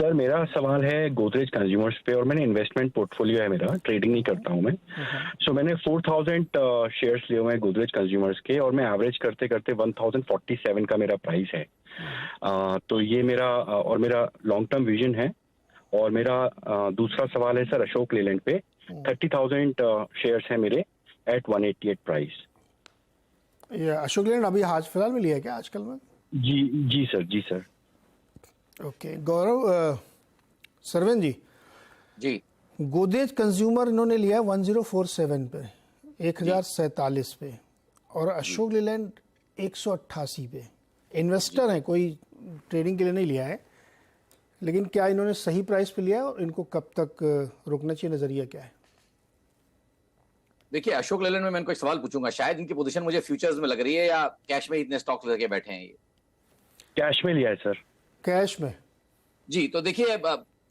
Sir मेरा सवाल है गोदरेज कंज्यूमर्स पे, और मैंने इन्वेस्टमेंट पोर्टफोलियो है मेरा, ट्रेडिंग नहीं करता हूँ मैं। सो मैंने 4000 शेयर्स लिए हुए हैं गोदरेज कंज्यूमर्स के, और मैं एवरेज करते करते 1047 का मेरा प्राइस है। तो ये मेरा और मेरा लॉन्ग टर्म विजन है। और मेरा दूसरा सवाल है सर अशोक लेलैंड पे, 30,000 शेयर्स है मेरे एट 188 प्राइस। ये अशोक लेलैंड अभी आज फिलहाल में लिया है क्या आजकल में? जी सर, जी सर। ओके गौरव, सरवन जी, गोदरेज कंज्यूमर इन्होंने लिया है 1047 पे, 1047 पे, और अशोक लेलैंड 188 पे। इन्वेस्टर हैं, कोई ट्रेडिंग के लिए नहीं लिया है, लेकिन क्या इन्होंने सही प्राइस पे लिया है और इनको कब तक रुकना चाहिए, नजरिया क्या है? देखिए, अशोक लेलैंड में मैं इनको एक सवाल पूछूंगा, शायद इनकी पोजीशन मुझे फ्यूचर्स में लग रही है या कैश में इतने स्टॉक्स लेके बैठे हैं ये? कैश में लिया है सर। कैश में जी। तो देखिए,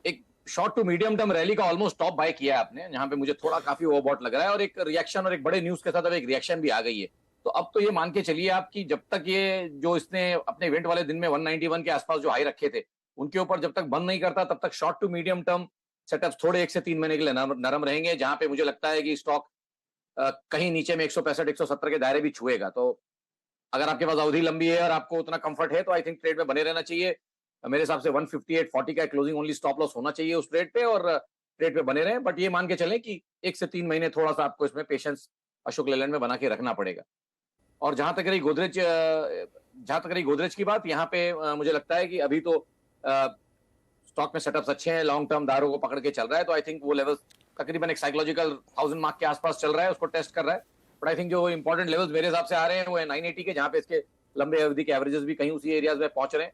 एक short to medium term rally का ऑलमोस्ट टॉप बाय किया है आपने, जहां पे मुझे थोड़ा काफी ओवरबॉट लग रहा है, और एक रिएक्शन और एक बड़े न्यूज के साथ अब एक रिएक्शन भी आ गई है। तो अब तो ये मान के चलिए आप कि जब तक ये जो इसने अपने इवेंट वाले दिन में 191 के आसपास जो हाई रखे थे, उनके ऊपर जब तक बंद नहीं करता, तब तक short to medium term setup थोड़े 1 से 3 महीने के लिए नरम रहेंगे, जहां पे मुझे लगता है कि स्टॉक कहीं नीचे में 165 170 के दायरे भी छुएगा। तो अगर आपके पास अवधि लंबी है और आपको उतना कंफर्ट है, तो आई थिंक ट्रेड में बने रहना चाहिए। मेरे हिसाब से 158.40 का क्लोजिंग ओनली स्टॉप लॉस होना चाहिए उस ट्रेड पे, और ट्रेड पे बने रहें। बट ये मान के चलें कि 1 से 3 महीने थोड़ा सा आपको इसमें पेशेंस अशोक लेलैंड में बना के रखना पड़ेगा। और जहां तक रही गोदरेज की बात, यहाँ पे मुझे लगता है कि अभी तो स्टॉक में सेटअप्स अच्छे हैं, लॉन्ग टर्म दारों को पकड़ के चल रहा है। तो आई थिंक वो लेवल्स तकरीबन एक साइकोलॉजिकल 1000 मार्क के आसपास चल रहा है, उसको टेस्ट कर रहा है। बट आई थिंक जो इंपॉर्टेंट लेवल्स मेरे हिसाब से आ रहे हैं वो है 980 के, जहां पे इसके लंबे अवधि के एवरेजेस भी कहीं उसी एरियाज में पहुंच रहे हैं।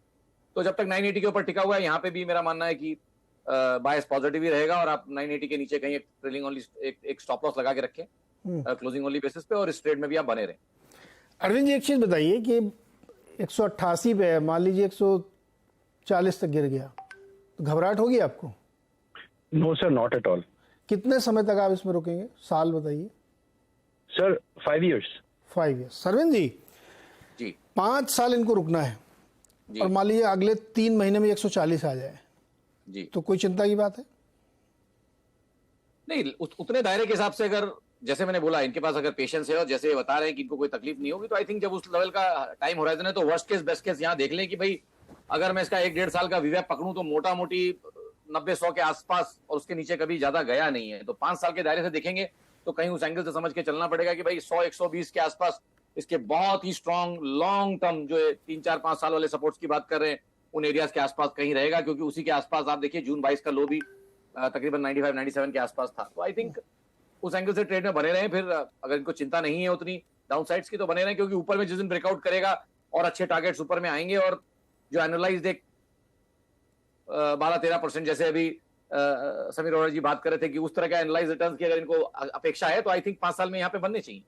तो जब तक 980 के ऊपर टिका हुआ है, यहाँ पे भी मेरा मानना है कि बायस पॉजिटिव ही रहेगा, और आप 980 के नीचे कहीं एक ट्रेलिंग ओनली एक स्टॉप लॉस लगा के रखें क्लोजिंग ओनली बेसिस पे, और इस ट्रेड में भी आप बने रहें। अरविंद जी, एक चीज बताइए कि 188 पे है, मान लीजिए 140 तक गिर गया, तो घबराहट होगी आपको? No sir, not at all. कितने समय तक आप इसमें रुकेंगे, साल बताइए? Sir 5 years. 5 years. Sarvind ji, 5 साल इनको रुकना है, और मान लीजिए अगले 3 महीने में 140 आ जाए जी, तो कोई चिंता की बात है? नहीं, उतने दायरे के हिसाब से, अगर जैसे मैंने बोला, इनके पास अगर पेशेंस है और जैसे ये बता रहे हैं कि इनको कोई तकलीफ नहीं होगी, तो आई थिंक जब उस लेवल का टाइम होराइजन है, तो वर्स्ट केस बेस्ट केस यहाँ देख लें कि भाई अगर मैं इसका 1-1.5 साल का वीवैप पकड़ूं तो मोटा मोटी 90-100 के आसपास, और उसके नीचे कभी ज्यादा गया नहीं है। तो 5 साल के दायरे से देखेंगे तो कहीं उस एंगल से समझ के चलना पड़ेगा कि भाई 100-120 के आसपास इसके बहुत ही स्ट्रॉन्ग लॉन्ग टर्म जो 3-4-5 साल वाले सपोर्ट्स की बात कर रहे हैं, उन एरियाज के आसपास कहीं रहेगा, क्योंकि उसी के आसपास आप देखिए जून 22 का लो भी तकरीबन 95-97 के आसपास था। तो आई थिंक उस एंगल से ट्रेड में बने रहें। फिर अगर इनको चिंता नहीं है उतनी डाउन साइड्स की, तो बने रहें, क्योंकि ऊपर में जिस दिन ब्रेकआउट करेगा और अच्छे टारगेट्स ऊपर में आएंगे, और जो एनालाइज्ड एक 12-13% जैसे अभी समीर अरोड़ा जी बात कर रहे थे कि उस तरह का एनालाइज रिटर्न्स की अगर इनको अपेक्षा है, तो आई थिंक 5 साल में यहाँ पे बनने चाहिए।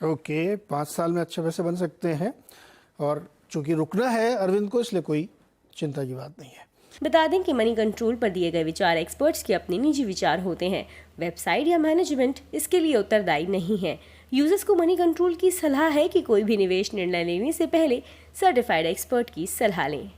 ओके, 5 साल में अच्छे पैसे बन सकते हैं, और चूंकि रुकना है अरविंद को, इसलिए कोई चिंता की बात नहीं है। बता दें कि मनी कंट्रोल पर दिए गए विचार एक्सपर्ट्स के अपने निजी विचार होते हैं। वेबसाइट या मैनेजमेंट इसके लिए उत्तरदायी नहीं है। यूजर्स को मनी कंट्रोल की सलाह है कि कोई भी निवेश निर्णय लेने से पहले सर्टिफाइड एक्सपर्ट की सलाह लें।